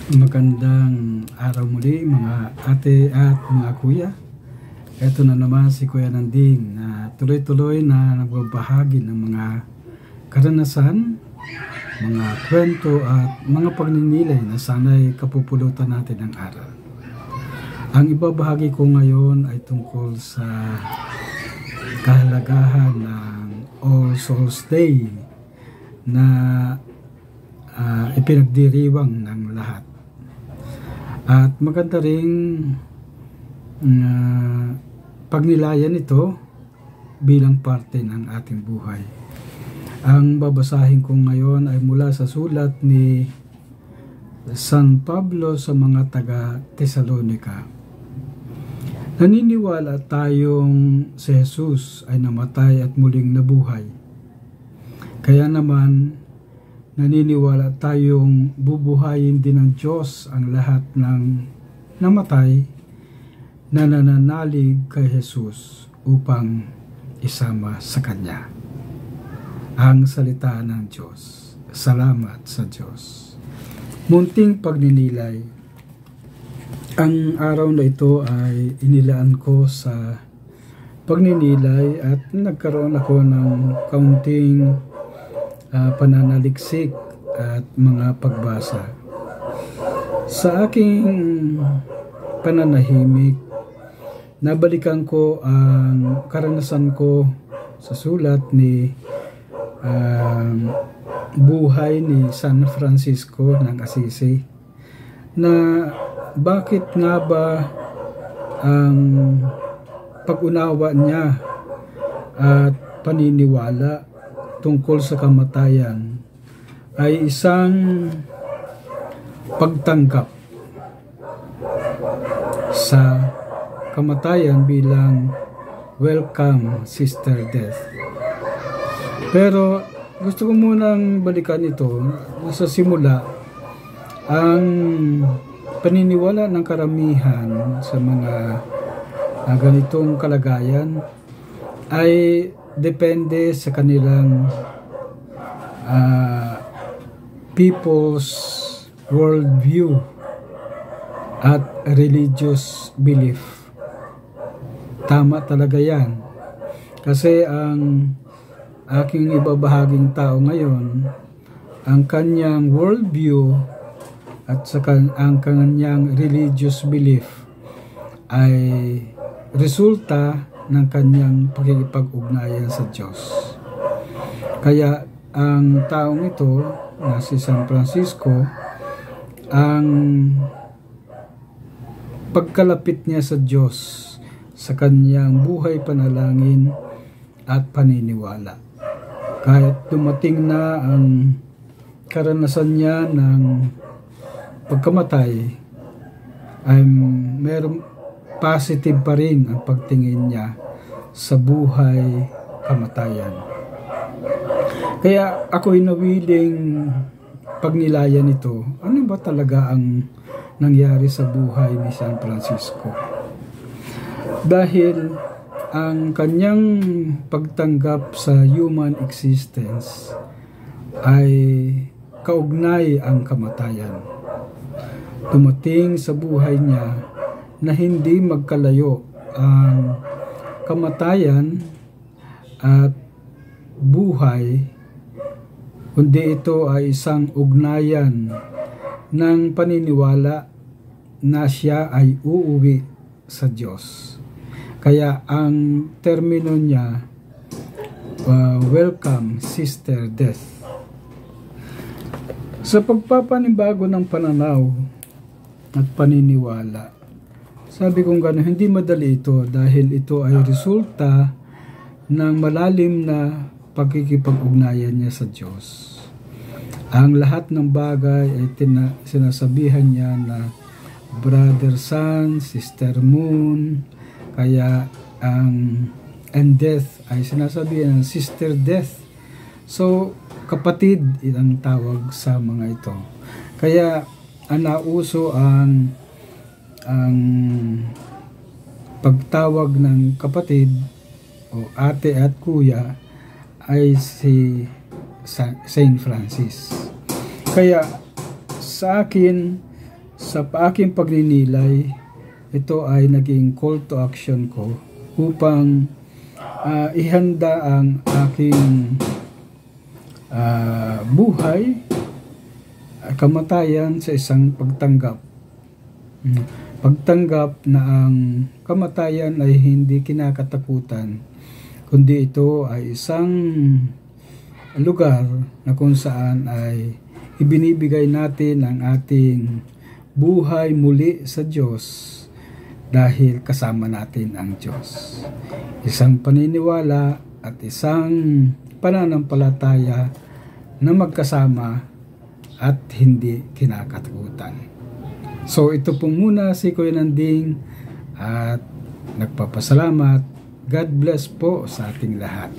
Magandang araw muli mga ate at mga kuya. Ito na naman si Kuya Nanding na tuloy-tuloy na nagbabahagi ng mga karanasan, mga kwento at mga pagninilay na sana'y kapupulutan natin ng aral. Ang ibabahagi ko ngayon ay tungkol sa kahalagahan ng All Souls Day na ipinagdiriwang ng lahat. At maganda ring pagnilayan ito bilang parte ng ating buhay. Ang babasahin ko ngayon ay mula sa sulat ni San Pablo sa mga taga Tesalonica. Naniniwala tayong si Jesus ay namatay at muling nabuhay. Kaya naman naniniwala tayong bubuhayin din ng Diyos ang lahat ng namatay na nananalig kay Jesus upang isama sa Kanya. Ang salita ng Diyos. Salamat sa Diyos. Munting pagninilay. Ang araw na ito ay inilaan ko sa pagninilay at nagkaroon ako ng kaunting pananaliksik at mga pagbasa. Sa aking pananahimik, nabalikan ko ang karanasan ko sa sulat ni buhay ni San Francisco ng Assisi, na bakit nga ba ang pag-unawa niya at paniniwala tungkol sa kamatayan ay isang pagtanggap sa kamatayan bilang welcome sister death. Pero gusto ko munang balikan ito sa simula. Ang paniniwala ng karamihan sa mga ganitong kalagayan ay depende sa kanilang people's worldview at religious belief. Tama talaga yan. Kasi ang aking ibabahaging tao ngayon, ang kanyang worldview at ang kanyang religious belief ay resulta ng kanyang pakikipag-ugnayan sa Diyos. Kaya ang taong ito na si San Francisco, ang pagkalapit niya sa Diyos sa kanyang buhay, panalangin at paniniwala. Kahit dumating na ang karanasan niya ng pagkamatay, ay merong positive pa rin ang pagtingin niya sa buhay kamatayan. Kaya ako'y nawiling pagnilayan ito. Ano ba talaga ang nangyari sa buhay ni San Francisco? Dahil ang kanyang pagtanggap sa human existence ay kaugnay ang kamatayan. Dumating sa buhay niya na hindi magkalayo ang kamatayan at buhay, kundi ito ay isang ugnayan ng paniniwala na siya ay uuwi sa Diyos. Kaya ang termino niya, welcome sister death. Sa pagpapanibago ng pananaw at paniniwala, sabi kong gano'n, hindi madali ito dahil ito ay resulta ng malalim na pagkikipag-ugnayan niya sa Diyos. Ang lahat ng bagay ay sinasabihan niya na brother sun, sister moon, kaya and death ay sinasabihan ng sister death. So, kapatid ang tawag sa mga ito. Kaya nauso ang pagtawag ng kapatid o ate at kuya ay si Saint Francis. Kaya sa akin, sa aking pagninilay, ito ay naging call to action ko upang ihanda ang aking buhay, kamatayan sa isang pagtanggap. Pagtanggap na ang kamatayan ay hindi kinakatakutan, kundi ito ay isang lugar na kung saan ay ibinibigay natin ang ating buhay muli sa Diyos dahil kasama natin ang Diyos. Isang paniniwala at isang pananampalataya na magkasama at hindi kinakatakutan. So ito po muna si Kuya Nanding at nagpapasalamat. God bless po sa ating lahat.